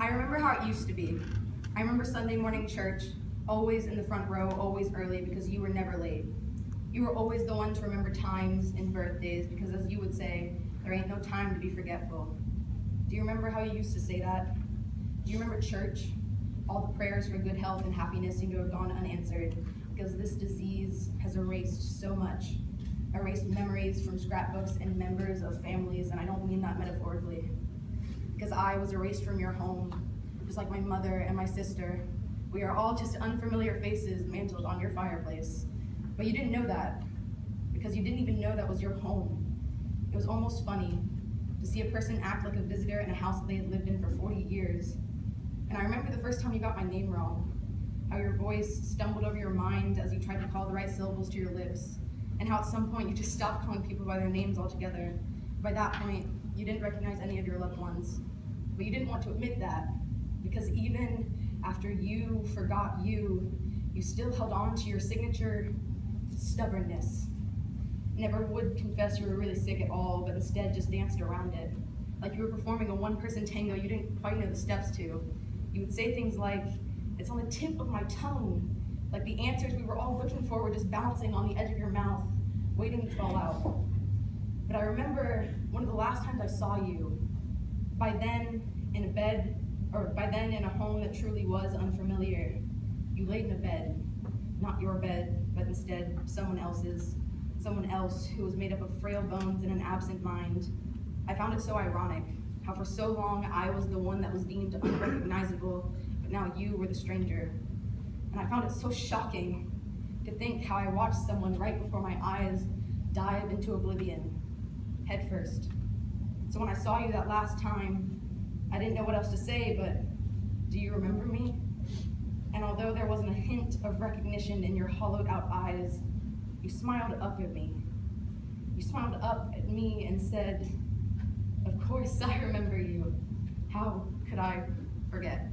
I remember how it used to be. I remember Sunday morning church, always in the front row, always early, because you were never late. You were always the one to remember times and birthdays, because as you would say, there ain't no time to be forgetful. Do you remember how you used to say that? Do you remember church? All the prayers for good health and happiness seem to have gone unanswered, because this disease has erased so much. Erased memories from scrapbooks and members of families, and I don't mean that metaphorically. Because I was erased from your home, just like my mother and my sister. We are all just unfamiliar faces mantled on your fireplace. But you didn't know that, because you didn't even know that was your home. It was almost funny to see a person act like a visitor in a house that they had lived in for 40 years. And I remember the first time you got my name wrong, how your voice stumbled over your mind as you tried to call the right syllables to your lips, and how at some point you just stopped calling people by their names altogether. By that point, you didn't recognize any of your loved ones. But you didn't want to admit that, because even after you forgot you still held on to your signature stubbornness. Never would confess you were really sick at all, but instead just danced around it. Like you were performing a one-person tango you didn't quite know the steps to. You would say things like, "It's on the tip of my tongue," like the answers we were all looking for were just bouncing on the edge of your mouth, waiting to fall out. But I remember one of the last times I saw you, by then in a bed, or by then in a home that truly was unfamiliar. You laid in a bed, not your bed, but instead someone else's, someone else who was made up of frail bones and an absent mind. I found it so ironic, how for so long I was the one that was deemed unrecognizable, but now you were the stranger. And I found it so shocking to think how I watched someone right before my eyes dive into oblivion, head first. So when I saw you that last time, I didn't know what else to say, but do you remember me? And although there wasn't a hint of recognition in your hollowed out eyes, you smiled up at me. You smiled up at me and said, "Of course I remember you. How could I forget?"